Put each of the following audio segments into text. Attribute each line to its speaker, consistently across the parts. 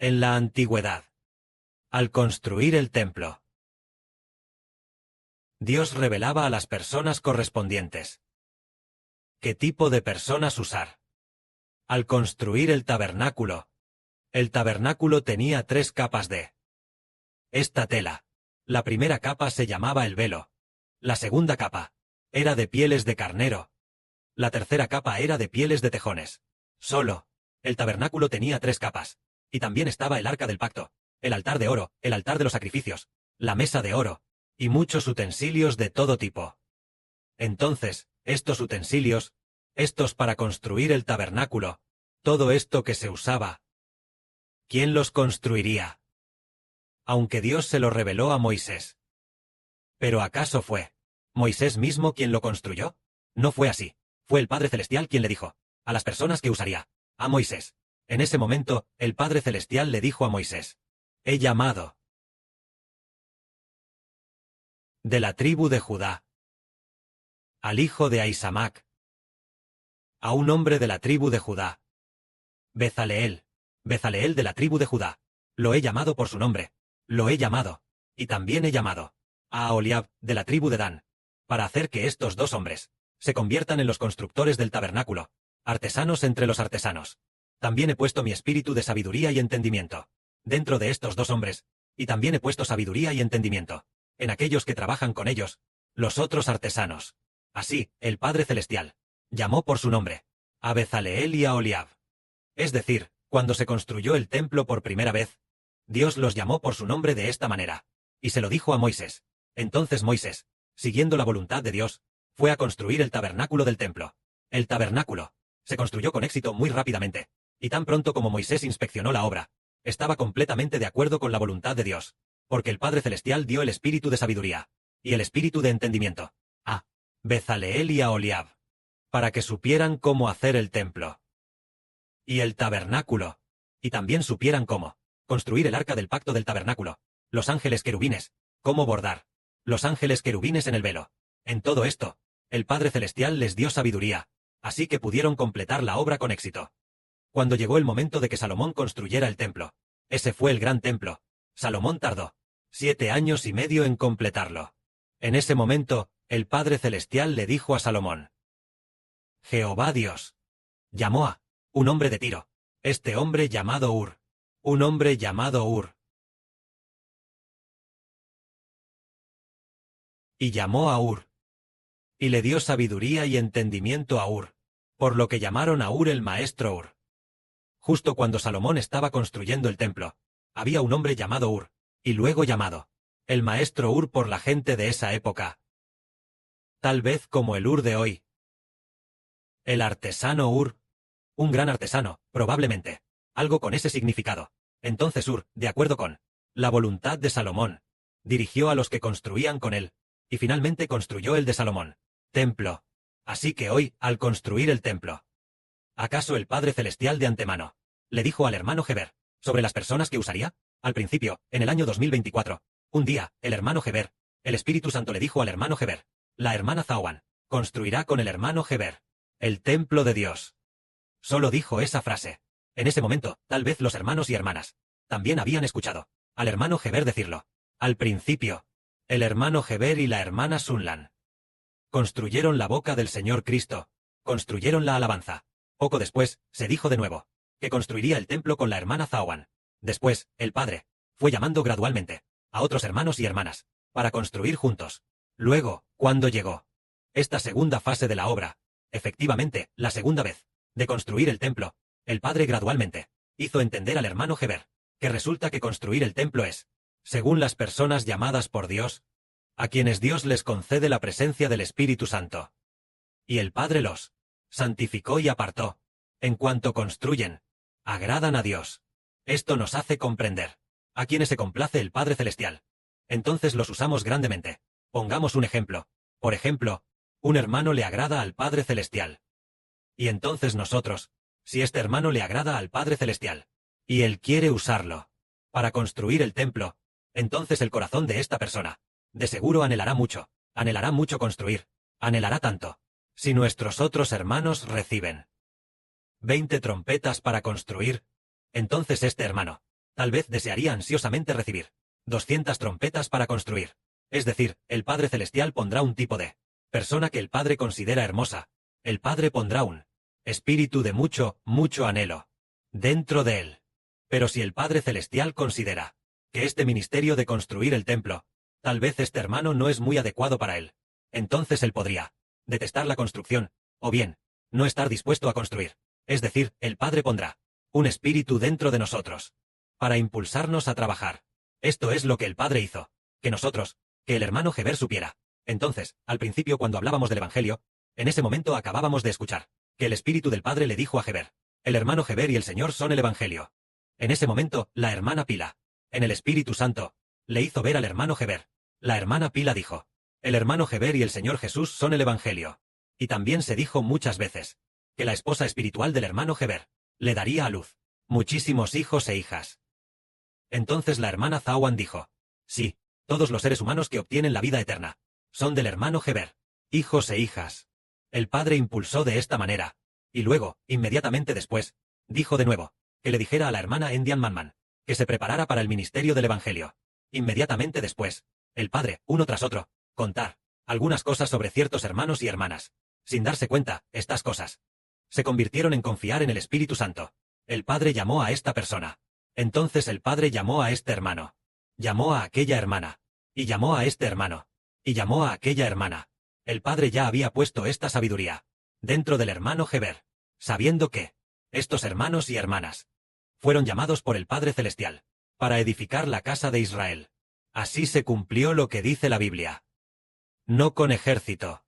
Speaker 1: En la antigüedad, al construir el templo, Dios revelaba a las personas correspondientes qué tipo de personas usar. Al construir el tabernáculo tenía 3 capas de esta tela. La primera capa se llamaba el velo. La segunda capa era de pieles de carnero. La tercera capa era de pieles de tejones. Solo, el tabernáculo tenía 3 capas. Y también estaba el arca del pacto, el altar de oro, el altar de los sacrificios, la mesa de oro, y muchos utensilios de todo tipo. Entonces, estos utensilios, estos para construir el tabernáculo, todo esto que se usaba, ¿quién los construiría? Aunque Dios se lo reveló a Moisés. ¿Pero acaso fue Moisés mismo quien lo construyó? No fue así. Fue el Padre Celestial quien le dijo a las personas que usaría, a Moisés. En ese momento, el Padre Celestial le dijo a Moisés: he llamado de la tribu de Judá al hijo de Ahisamac, a un hombre de la tribu de Judá, Bezaleel de la tribu de Judá. Lo he llamado por su nombre. Lo he llamado. Y también he llamado a Aholiab, de la tribu de Dan, para hacer que estos 2 hombres se conviertan en los constructores del tabernáculo, artesanos entre los artesanos. También he puesto mi espíritu de sabiduría y entendimiento dentro de estos 2 hombres, y también he puesto sabiduría y entendimiento en aquellos que trabajan con ellos, los otros artesanos. Así, el Padre Celestial llamó por su nombre a Bezaleel y a Aholiab. Es decir, cuando se construyó el templo por primera vez, Dios los llamó por su nombre de esta manera, y se lo dijo a Moisés. Entonces Moisés, siguiendo la voluntad de Dios, fue a construir el tabernáculo del templo. El tabernáculo se construyó con éxito muy rápidamente, y tan pronto como Moisés inspeccionó la obra, estaba completamente de acuerdo con la voluntad de Dios, porque el Padre Celestial dio el espíritu de sabiduría y el espíritu de entendimiento a Bezaleel y a Aholiab, para que supieran cómo hacer el templo y el tabernáculo, y también supieran cómo construir el arca del pacto del tabernáculo, los ángeles querubines, cómo bordar los ángeles querubines en el velo. En todo esto, el Padre Celestial les dio sabiduría, así que pudieron completar la obra con éxito. Cuando llegó el momento de que Salomón construyera el templo, ese fue el gran templo, Salomón tardó 7 años y medio en completarlo. En ese momento, el Padre Celestial le dijo a Salomón: Jehová Dios llamó a un hombre de Tiro, este hombre llamado Ur, un hombre llamado Ur. Y llamó a Ur, y le dio sabiduría y entendimiento a Ur, por lo que llamaron a Ur el maestro Ur. Justo cuando Salomón estaba construyendo el templo, había un hombre llamado Ur, y luego llamado el maestro Ur por la gente de esa época. Tal vez como el Ur de hoy. El artesano Ur, un gran artesano, probablemente, algo con ese significado. Entonces Ur, de acuerdo con la voluntad de Salomón, dirigió a los que construían con él, y finalmente construyó el de Salomón, templo. Así que hoy, al construir el templo, ¿acaso el Padre Celestial de antemano le dijo al hermano Heber sobre las personas que usaría? Al principio, en el año 2024, un día, el hermano Heber, el Espíritu Santo le dijo al hermano Heber: la hermana Zawan construirá con el hermano Heber el templo de Dios. Solo dijo esa frase. En ese momento, tal vez los hermanos y hermanas también habían escuchado al hermano Heber decirlo. Al principio, el hermano Heber y la hermana Sunlan construyeron la boca del Señor Cristo, construyeron la alabanza. Poco después, se dijo de nuevo que construiría el templo con la hermana Zawan. Después, el Padre fue llamando gradualmente a otros hermanos y hermanas para construir juntos. Luego, cuando llegó esta segunda fase de la obra, efectivamente, la segunda vez de construir el templo, el Padre gradualmente hizo entender al hermano Heber que resulta que construir el templo es, según las personas llamadas por Dios, a quienes Dios les concede la presencia del Espíritu Santo. Y el Padre los santificó y apartó. En cuanto construyen, agradan a Dios. Esto nos hace comprender a quienes se complace el Padre Celestial. Entonces los usamos grandemente. Pongamos un ejemplo. Por ejemplo, un hermano le agrada al Padre Celestial. Y entonces nosotros, si este hermano le agrada al Padre Celestial, y él quiere usarlo para construir el templo, entonces el corazón de esta persona, de seguro anhelará mucho construir, anhelará tanto. Si nuestros otros hermanos reciben 20 trompetas para construir, entonces este hermano tal vez desearía ansiosamente recibir 200 trompetas para construir. Es decir, el Padre Celestial pondrá un tipo de persona que el Padre considera hermosa. El Padre pondrá un espíritu de mucho, mucho anhelo dentro de él. Pero si el Padre Celestial considera que este ministerio de construir el templo, tal vez este hermano no es muy adecuado para él, entonces él podría detestar la construcción, o bien, no estar dispuesto a construir. Es decir, el Padre pondrá un espíritu dentro de nosotros para impulsarnos a trabajar. Esto es lo que el Padre hizo, que nosotros, que el hermano Heber supiera. Entonces, al principio cuando hablábamos del Evangelio, en ese momento acabábamos de escuchar que el Espíritu del Padre le dijo a Heber: el hermano Heber y el Señor son el Evangelio. En ese momento, la hermana Pila, en el Espíritu Santo, le hizo ver al hermano Heber. La hermana Pila dijo: el hermano Heber y el Señor Jesús son el Evangelio. Y también se dijo muchas veces que la esposa espiritual del hermano Heber le daría a luz muchísimos hijos e hijas. Entonces la hermana Zawan dijo: sí, todos los seres humanos que obtienen la vida eterna son del hermano Heber, hijos e hijas. El Padre impulsó de esta manera, y luego, inmediatamente después, dijo de nuevo que le dijera a la hermana Endian Manman que se preparara para el ministerio del Evangelio. Inmediatamente después, el Padre, uno tras otro, contar algunas cosas sobre ciertos hermanos y hermanas. Sin darse cuenta, estas cosas se convirtieron en confiar en el Espíritu Santo. El Padre llamó a esta persona. Entonces el Padre llamó a este hermano. Llamó a aquella hermana. Y llamó a este hermano. Y llamó a aquella hermana. El Padre ya había puesto esta sabiduría dentro del hermano Heber, sabiendo que estos hermanos y hermanas fueron llamados por el Padre Celestial para edificar la casa de Israel. Así se cumplió lo que dice la Biblia. No con ejército,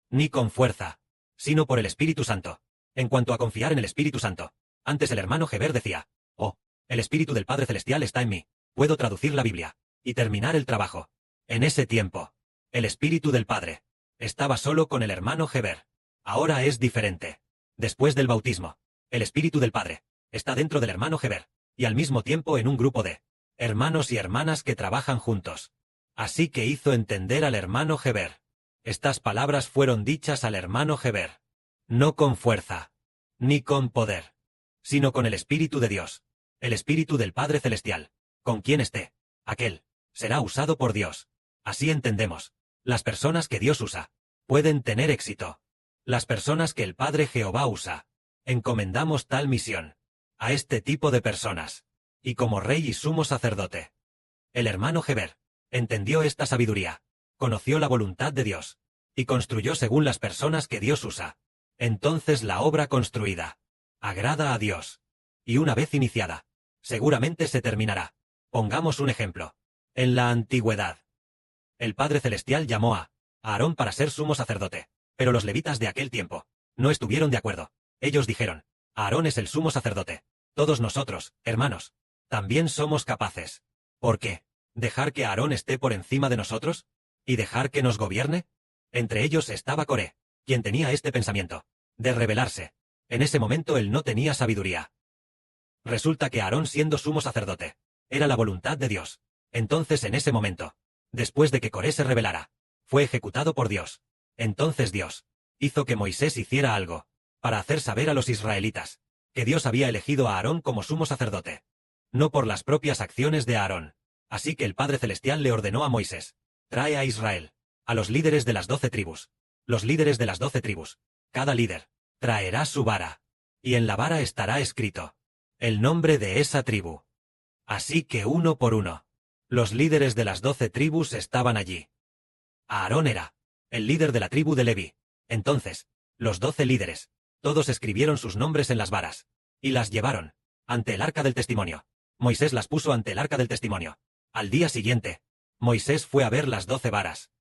Speaker 1: ni con fuerza, sino por el Espíritu Santo. En cuanto a confiar en el Espíritu Santo, antes el hermano Heber decía: oh, el Espíritu del Padre Celestial está en mí, puedo traducir la Biblia y terminar el trabajo. En ese tiempo, el Espíritu del Padre estaba solo con el hermano Heber. Ahora es diferente. Después del bautismo, el Espíritu del Padre está dentro del hermano Heber, y al mismo tiempo en un grupo de hermanos y hermanas que trabajan juntos. Así que hizo entender al hermano Heber. Estas palabras fueron dichas al hermano Heber, no con fuerza, ni con poder, sino con el Espíritu de Dios, el Espíritu del Padre Celestial, con quien esté, aquel será usado por Dios. Así entendemos, las personas que Dios usa pueden tener éxito. Las personas que el Padre Jehová usa, encomendamos tal misión a este tipo de personas, y como rey y sumo sacerdote. El hermano Heber entendió esta sabiduría, conoció la voluntad de Dios, y construyó según las personas que Dios usa. Entonces la obra construida agrada a Dios, y una vez iniciada, seguramente se terminará. Pongamos un ejemplo. En la antigüedad, el Padre Celestial llamó a Aarón para ser sumo sacerdote, pero los levitas de aquel tiempo no estuvieron de acuerdo. Ellos dijeron: Aarón es el sumo sacerdote. Todos nosotros, hermanos, también somos capaces. ¿Por qué dejar que Aarón esté por encima de nosotros? ¿Y dejar que nos gobierne? Entre ellos estaba Coré, quien tenía este pensamiento de rebelarse. En ese momento él no tenía sabiduría. Resulta que Aarón, siendo sumo sacerdote, era la voluntad de Dios. Entonces en ese momento, después de que Coré se rebelara, fue ejecutado por Dios. Entonces Dios hizo que Moisés hiciera algo para hacer saber a los israelitas que Dios había elegido a Aarón como sumo sacerdote, no por las propias acciones de Aarón. Así que el Padre Celestial le ordenó a Moisés: trae a Israel, a los líderes de las 12 tribus. Los líderes de las 12 tribus, cada líder traerá su vara, y en la vara estará escrito el nombre de esa tribu. Así que uno por uno, los líderes de las 12 tribus estaban allí. Aarón era el líder de la tribu de Leví. Entonces, los 12 líderes, todos escribieron sus nombres en las varas, y las llevaron ante el arca del testimonio. Moisés las puso ante el arca del testimonio. Al día siguiente, Moisés fue a ver las 12 varas.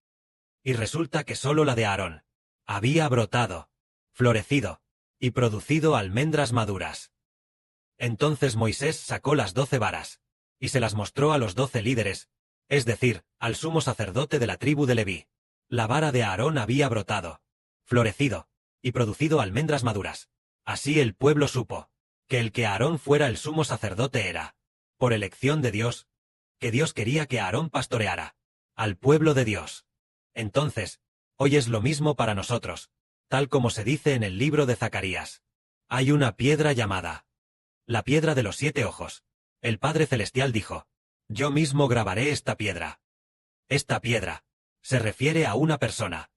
Speaker 1: Y resulta que solo la de Aarón había brotado, florecido, y producido almendras maduras. Entonces Moisés sacó las 12 varas, y se las mostró a los 12 líderes, es decir, al sumo sacerdote de la tribu de Leví. La vara de Aarón había brotado, florecido, y producido almendras maduras. Así el pueblo supo que el que Aarón fuera el sumo sacerdote era, por elección de Dios, que Dios quería que Aarón pastoreara al pueblo de Dios. Entonces, hoy es lo mismo para nosotros, tal como se dice en el libro de Zacarías. Hay una piedra llamada la piedra de los 7 ojos, El Padre Celestial dijo: Yo mismo grabaré esta piedra. Esta piedra se refiere a una persona.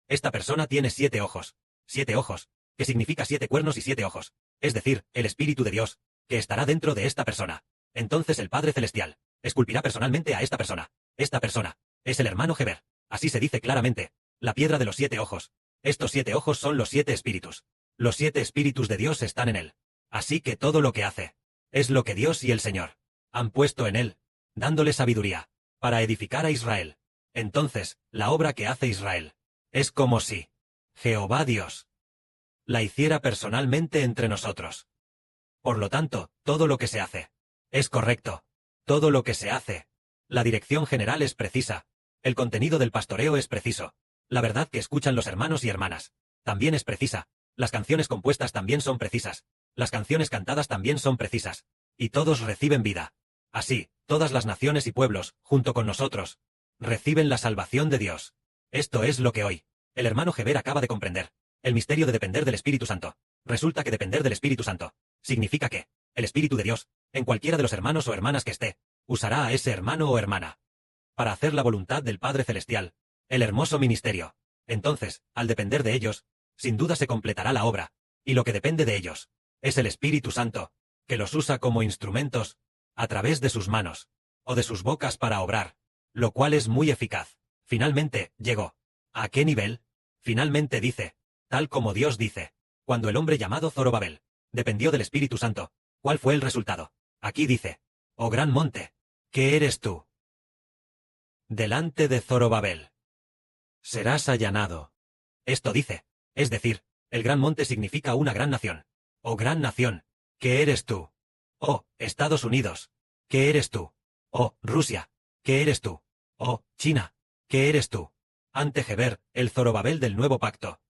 Speaker 1: Esta persona tiene 7 ojos. 7 ojos, que significa 7 cuernos y 7 ojos. Es decir, el Espíritu de Dios, que estará dentro de esta persona. Entonces el Padre Celestial esculpirá personalmente a esta persona. Esta persona es el hermano Heber. Así se dice claramente. La piedra de los 7 ojos. Estos 7 ojos son los 7 espíritus. Los 7 espíritus de Dios están en él. Así que todo lo que hace es lo que Dios y el Señor han puesto en él, dándole sabiduría para edificar a Israel. Entonces, la obra que hace Israel es como si Jehová Dios la hiciera personalmente entre nosotros. Por lo tanto, todo lo que se hace es correcto. Todo lo que se hace. La dirección general es precisa. El contenido del pastoreo es preciso. La verdad que escuchan los hermanos y hermanas también es precisa. Las canciones compuestas también son precisas. Las canciones cantadas también son precisas. Y todos reciben vida. Así, todas las naciones y pueblos, junto con nosotros, reciben la salvación de Dios. Esto es lo que hoy el hermano Heber acaba de comprender. El misterio de depender del Espíritu Santo. Resulta que depender del Espíritu Santo significa que el Espíritu de Dios, en cualquiera de los hermanos o hermanas que esté, usará a ese hermano o hermana para hacer la voluntad del Padre Celestial. El hermoso ministerio. Entonces, al depender de ellos, sin duda se completará la obra, y lo que depende de ellos es el Espíritu Santo, que los usa como instrumentos, a través de sus manos, o de sus bocas para obrar, lo cual es muy eficaz. Finalmente, llegó. ¿A qué nivel? Finalmente dice, tal como Dios dice, cuando el hombre llamado Zorobabel dependió del Espíritu Santo, ¿cuál fue el resultado? Aquí dice: oh gran monte, ¿qué eres tú? Delante de Zorobabel serás allanado. Esto dice, es decir, el gran monte significa una gran nación. Oh gran nación, ¿qué eres tú? Oh, Estados Unidos, ¿qué eres tú? Oh, Rusia, ¿qué eres tú? Oh, China, ¿qué eres tú? Ante Heber, el Zorobabel del nuevo pacto.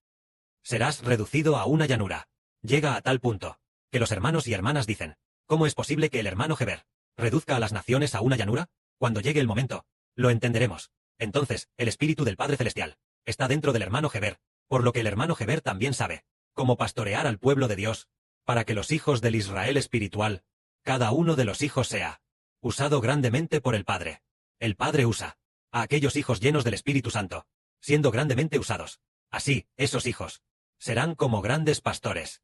Speaker 1: Serás reducido a una llanura. Llega a tal punto que los hermanos y hermanas dicen: ¿cómo es posible que el hermano Heber reduzca a las naciones a una llanura? Cuando llegue el momento, lo entenderemos. Entonces, el Espíritu del Padre Celestial está dentro del hermano Heber, por lo que el hermano Heber también sabe cómo pastorear al pueblo de Dios, para que los hijos del Israel espiritual, cada uno de los hijos sea usado grandemente por el Padre. El Padre usa a aquellos hijos llenos del Espíritu Santo, siendo grandemente usados. Así, esos hijos serán como grandes pastores.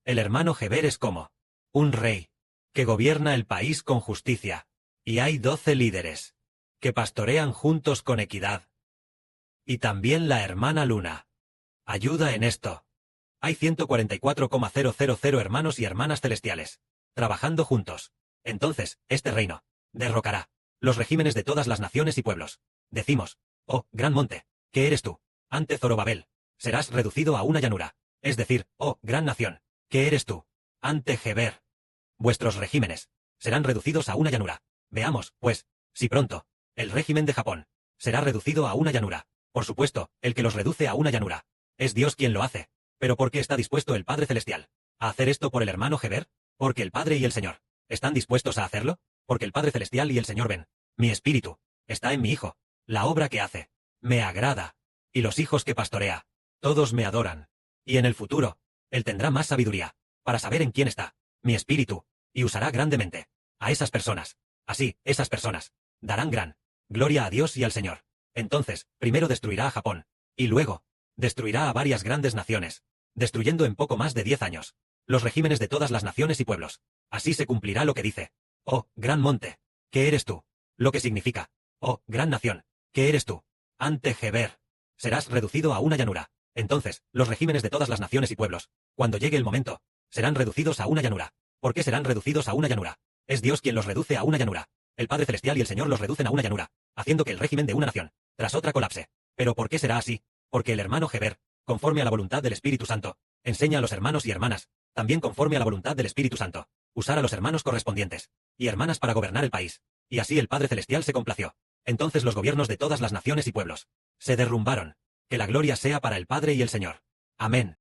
Speaker 1: El hermano Heber es como un rey que gobierna el país con justicia, y hay 12 líderes que pastorean juntos con equidad. Y también la hermana Luna ayuda en esto. Hay 144,000 hermanos y hermanas celestiales trabajando juntos. Entonces, este reino derrocará los regímenes de todas las naciones y pueblos. Decimos: oh, gran monte, ¿qué eres tú? Ante Zorobabel serás reducido a una llanura. Es decir, oh, gran nación, ¿qué eres tú? Ante Heber vuestros regímenes serán reducidos a una llanura. Veamos, pues, si pronto el régimen de Japón será reducido a una llanura. Por supuesto, el que los reduce a una llanura es Dios quien lo hace. ¿Pero por qué está dispuesto el Padre Celestial a hacer esto por el hermano Heber? Porque el Padre y el Señor están dispuestos a hacerlo. Porque el Padre Celestial y el Señor ven: mi espíritu está en mi Hijo. La obra que hace me agrada. Y los hijos que pastorea, todos me adoran. Y en el futuro, Él tendrá más sabiduría para saber en quién está mi espíritu, y usará grandemente a esas personas. Así, esas personas darán gran gloria a Dios y al Señor. Entonces, primero destruirá a Japón, y luego destruirá a varias grandes naciones, destruyendo en poco más de 10 años los regímenes de todas las naciones y pueblos. Así se cumplirá lo que dice: oh, gran monte, ¿qué eres tú? Lo que significa: oh, gran nación, ¿qué eres tú? Ante Heber serás reducido a una llanura. Entonces, los regímenes de todas las naciones y pueblos, cuando llegue el momento, serán reducidos a una llanura. ¿Por qué serán reducidos a una llanura? Es Dios quien los reduce a una llanura. El Padre Celestial y el Señor los reducen a una llanura, haciendo que el régimen de una nación, tras otra, colapse. ¿Pero por qué será así? Porque el hermano Heber, conforme a la voluntad del Espíritu Santo, enseña a los hermanos y hermanas, también conforme a la voluntad del Espíritu Santo, usar a los hermanos correspondientes y hermanas para gobernar el país. Y así el Padre Celestial se complació. Entonces los gobiernos de todas las naciones y pueblos se derrumbaron. Que la gloria sea para el Padre y el Señor. Amén.